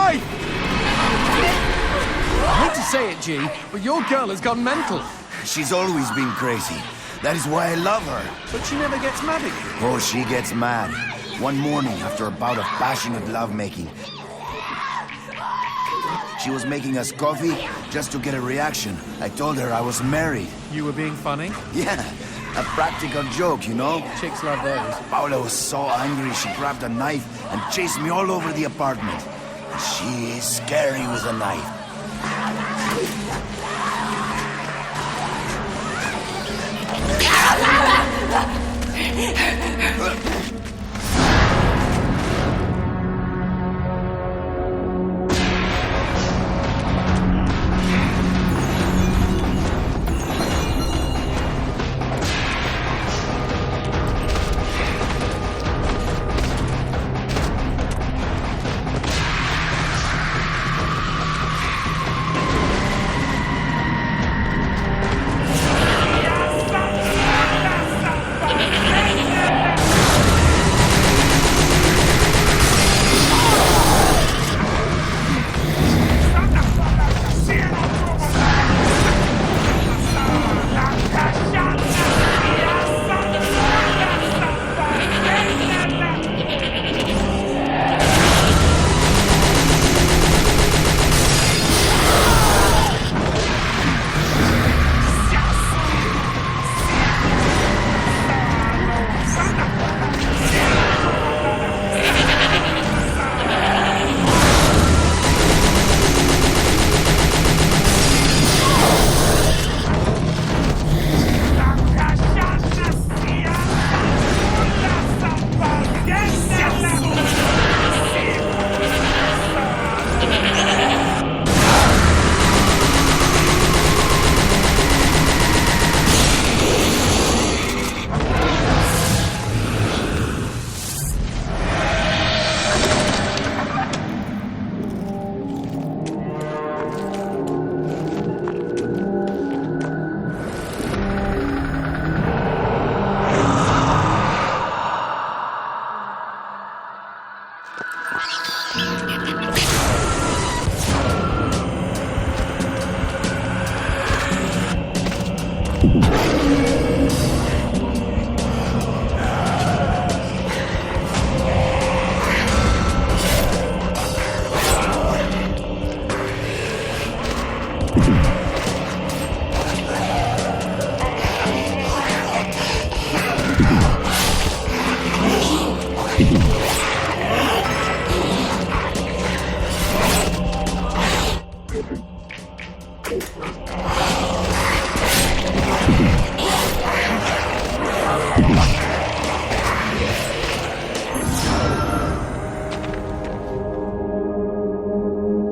knife! I hate to say it, G, but your girl has gone mental. She's always been crazy. That is why I love her. But she never gets mad at you. Oh, she gets mad. One morning, after a bout of passionate lovemaking, she was making us coffee just to get a reaction. I told her I was married. You were being funny? Yeah, a practical joke, you know? Chicks love those. Paula was so angry she grabbed a knife and chased me all over the apartment. And she is scary with a knife.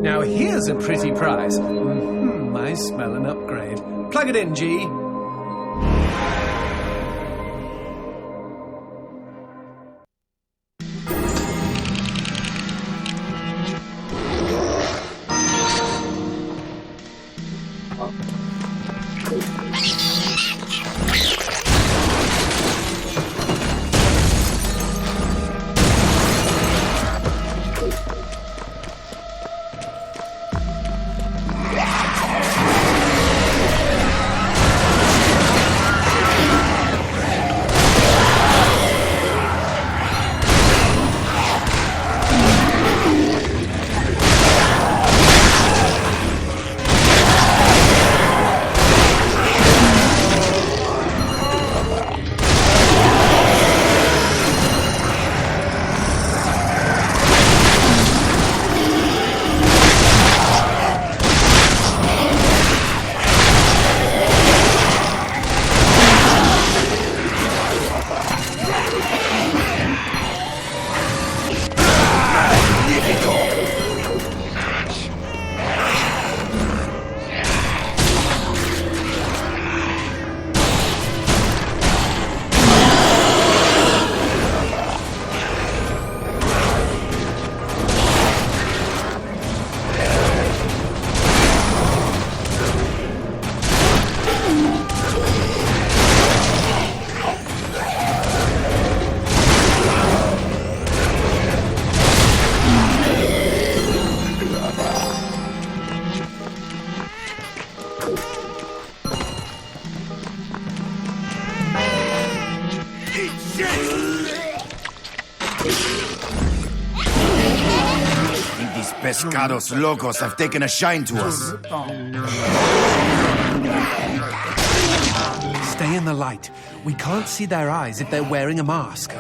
Now here's a pretty prize. I smell an upgrade. Plug it in, G. pescados locos have taken a shine to us. Stay in the light. We can't see their eyes if they're wearing a mask.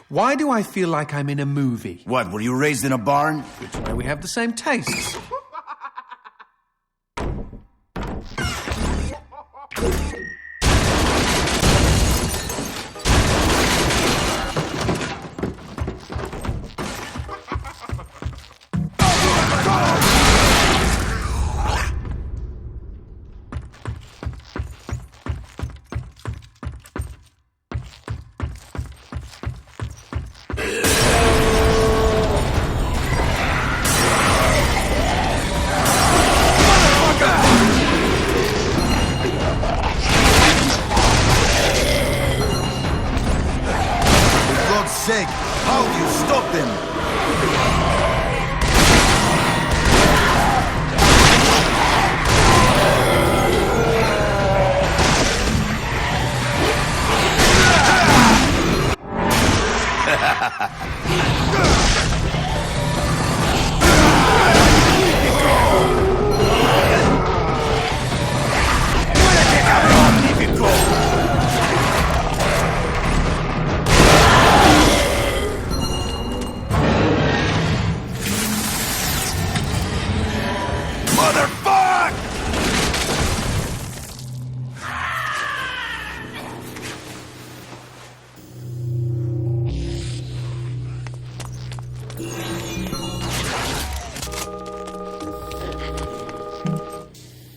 Why do I feel like I'm in a movie? What, were you raised in a barn? Which way we have the same tastes. Sake, how do you stop them? Motherfuck!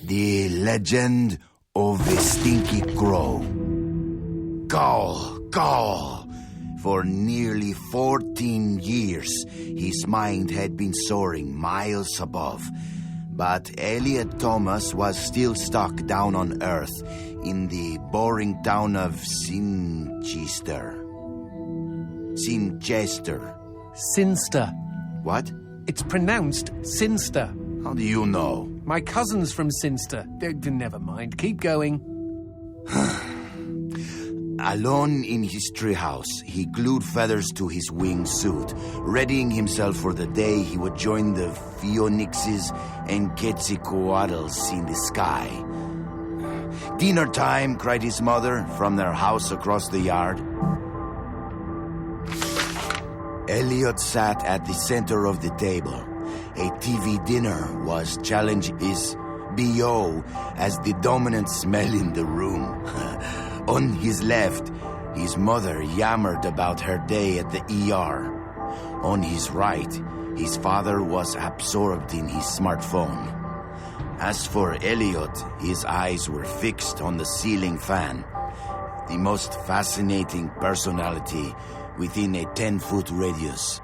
The legend of the Stinky Crow. Go! For nearly 14 years, his mind had been soaring miles above. But Elliot Thomas was still stuck down on Earth in the boring town of Sinchester. Sinster. What? It's pronounced Sinster. How do you know? My cousin's from Sinster. Never mind. Keep going. Alone in his treehouse, he glued feathers to his wingsuit, readying himself for the day he would join the Phoenixes and Quetzalcoatlus in the sky. "Dinner time," cried his mother from their house across the yard. Elliot sat at the center of the table. A TV dinner was challenging his BO as the dominant smell in the room. On his left, his mother yammered about her day at the ER. On his right, his father was absorbed in his smartphone. As for Elliot, his eyes were fixed on the ceiling fan, the most fascinating personality within a 10-foot radius.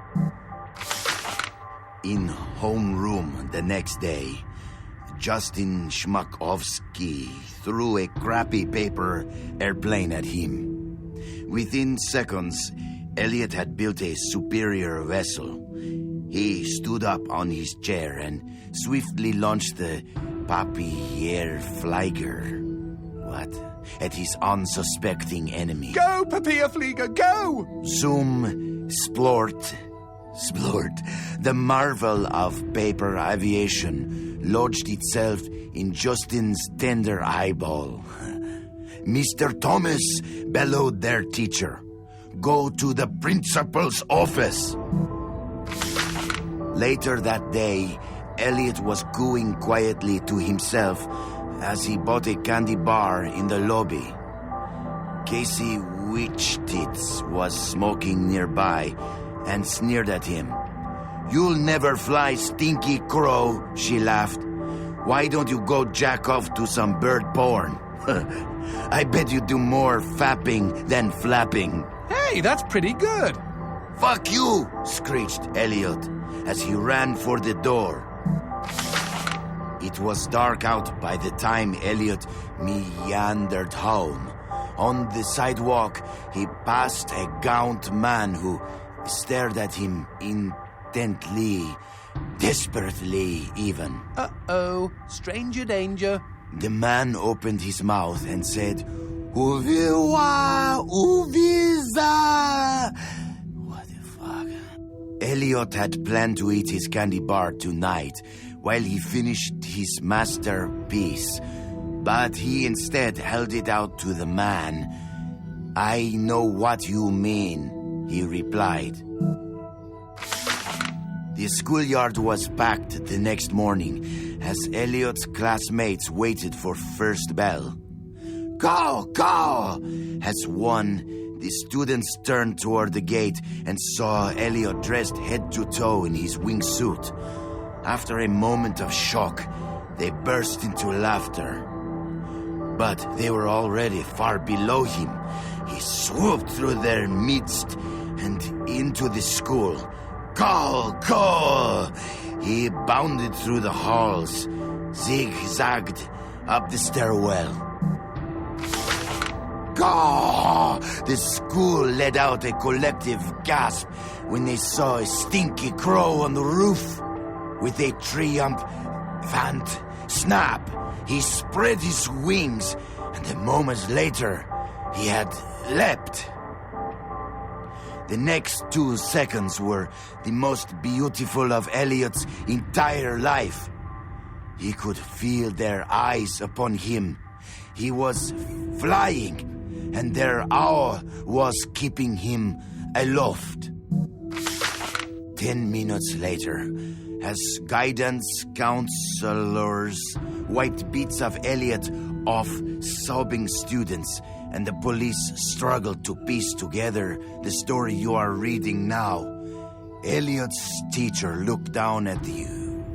In homeroom the next day, Justin Schmakovsky threw a crappy paper airplane at him. Within seconds, Elliot had built a superior vessel. He stood up on his chair and swiftly launched the Papierflieger. What? At his unsuspecting enemy. Go, Papierflieger, go! Zoom, splort. The marvel of paper aviation lodged itself in Justin's tender eyeball. "Mr. Thomas," bellowed their teacher, "go to the principal's office." Later that day, Elliot was cooing quietly to himself as he bought a candy bar in the lobby. Casey Wichtitz was smoking nearby and sneered at him. "You'll never fly, stinky crow," she laughed. "Why don't you go jack off to some bird porn? I bet you do more fapping than flapping." Hey, that's pretty good. "Fuck you!" screeched Elliot as he ran for the door. It was dark out by the time Elliot meandered home. On the sidewalk, he passed a gaunt man who stared at him intently, desperately even. Uh-oh, stranger danger. The man opened his mouth and said, "Uviwa, uviza." What the fuck? Elliot had planned to eat his candy bar tonight while he finished his masterpiece, but he instead held it out to the man. "I know what you mean," he replied. The schoolyard was packed the next morning as Elliot's classmates waited for first bell. "Go, go!" As one, the students turned toward the gate and saw Elliot dressed head to toe in his wingsuit. After a moment of shock, they burst into laughter. But they were already far below him. He swooped through their midst and into the school. "Go, go!" He bounded through the halls, zigzagged up the stairwell. "Go!" The school let out a collective gasp when they saw a stinky crow on the roof. With a triumphant snap, he spread his wings, and a moment later, he had leapt. The next 2 seconds were the most beautiful of Elliot's entire life. He could feel their eyes upon him. He was flying, and their awe was keeping him aloft. 10 minutes later, as guidance counselors wiped bits of Elliot off sobbing students, and the police struggled to piece together the story you are reading now, Elliot's teacher looked down at the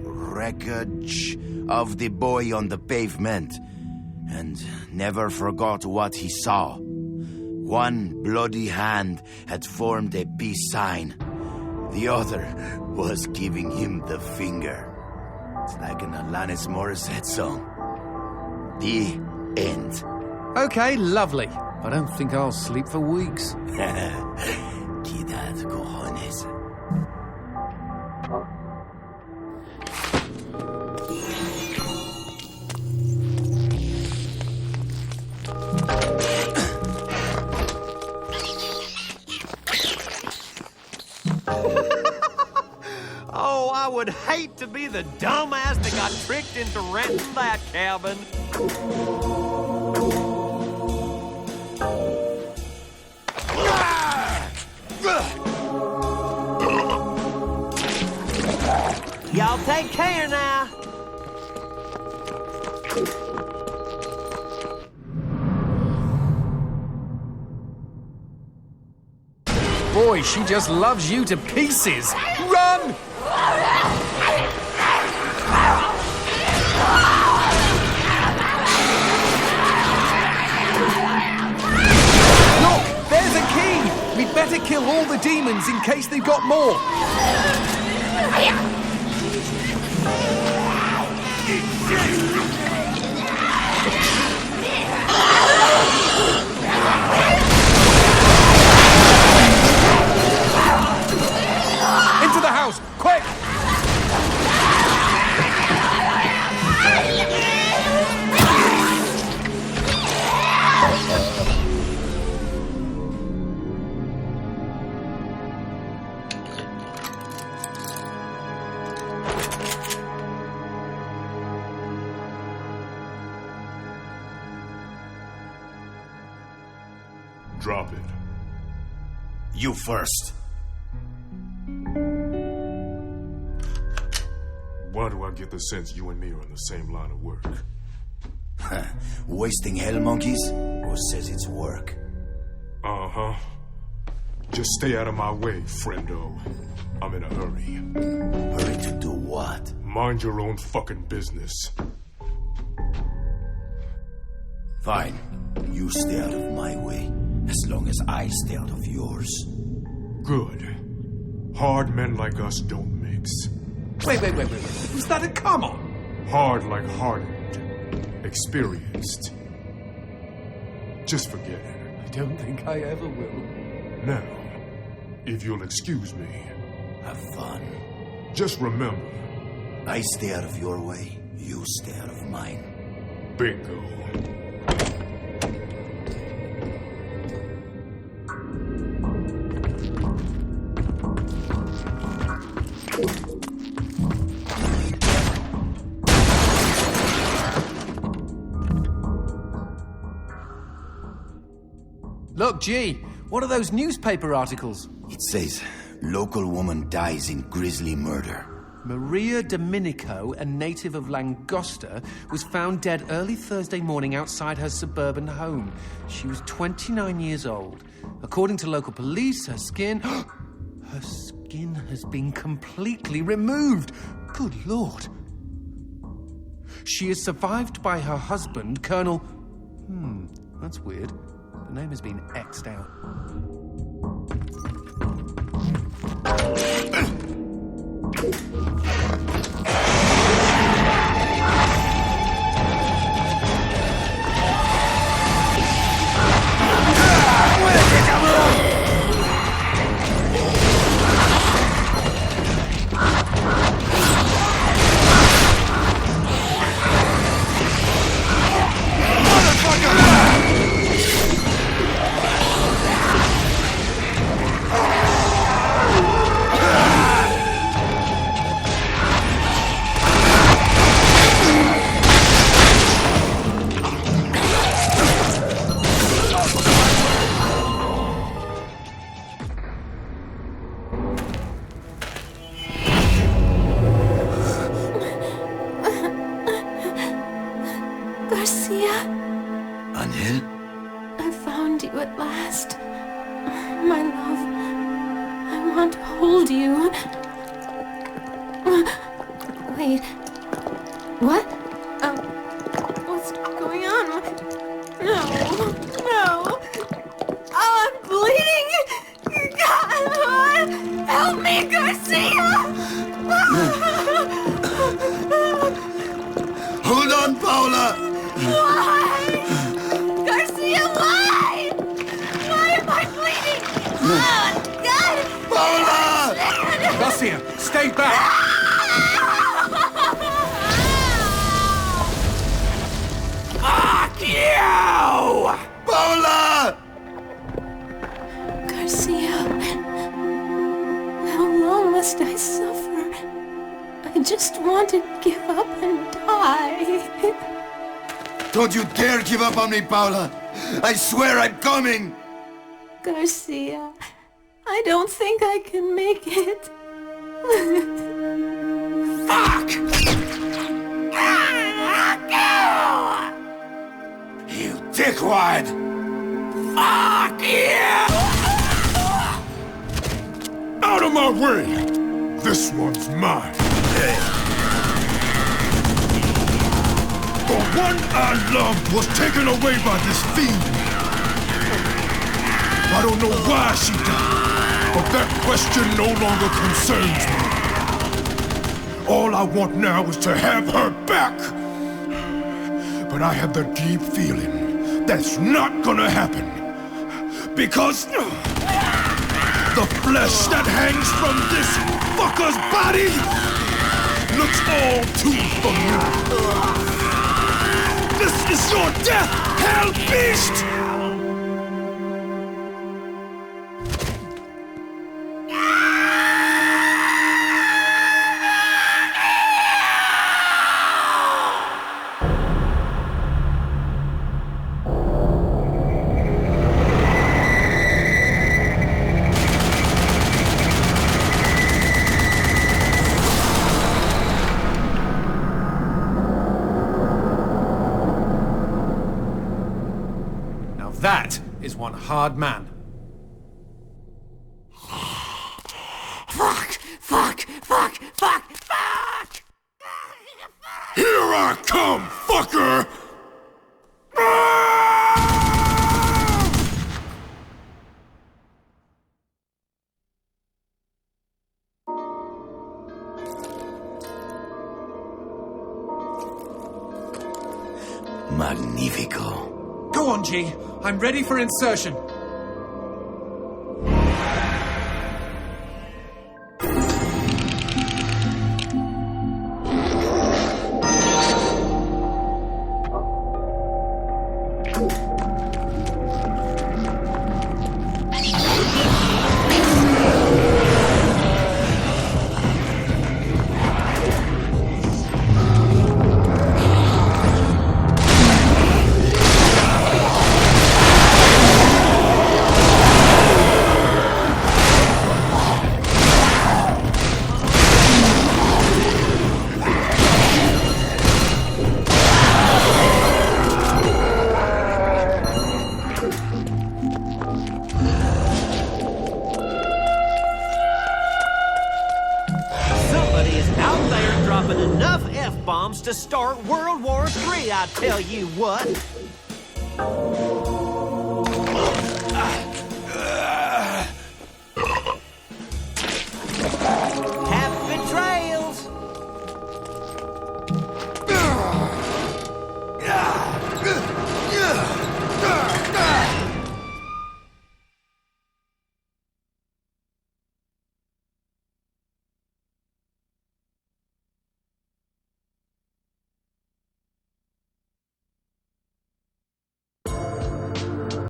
wreckage of the boy on the pavement and never forgot what he saw. One bloody hand had formed a peace sign. The other was giving him the finger. It's like an Alanis Morissette song. The end. Okay, lovely. I don't think I'll sleep for weeks. Quidad, cojones. Oh, I would hate to be the dumbass that got tricked into renting that cabin. Y'all take care now. Boy, she just loves you to pieces. Run! Look, there's a key. We'd better kill all the demons in case they've got more. Into the house, quick! Drop it. You first. Why do I get the sense you and me are in the same line of work? Wasting hell monkeys? Who says it's work? Uh-huh. Just stay out of my way, friendo. I'm in a hurry. Hurry to do what? Mind your own fucking business. Fine. You stay out of my way, as long as I stay out of yours. Good. Hard men like us don't mix. Wait. Was that a come on? Hard like hardened. Experienced. Just forget it. I don't think I ever will. Now, if you'll excuse me. Have fun. Just remember. I stay out of your way, you stay out of mine. Bingo. Look, G, what are those newspaper articles? It says, local woman dies in grisly murder. Maria Domenico, a native of Langosta, was found dead early Thursday morning outside her suburban home. She was 29 years old. According to local police, her skin has been completely removed. Good Lord. She is survived by her husband, Colonel... that's weird. The name has been X'd out. Garcia? Angel? I found you at last. My love, I want to hold you. Wait. What? What's going on? No. Paula! Garcia, stay back! Fuck you! Paula! Garcia, how long must I suffer? I just want to give up and die. Don't you dare give up on me, Paula! I swear I'm coming! Garcia, I don't think I can make it. Fuck! You dickwad! Fuck you! Out of my way! This one's mine. The one I loved was taken away by this fiend. I don't know why she died, but that question no longer concerns me. All I want now is to have her back. But I have the deep feeling that's not gonna happen. Because the flesh that hangs from this fucker's body looks all too familiar. This is your death, hell beast! That is one hard man. Fuck! Fuck! Fuck! Fuck! Fuck! Here I come, fucker! Magnifico. Go on, G. I'm ready for insertion. F-bombs to start World War III, I tell you what.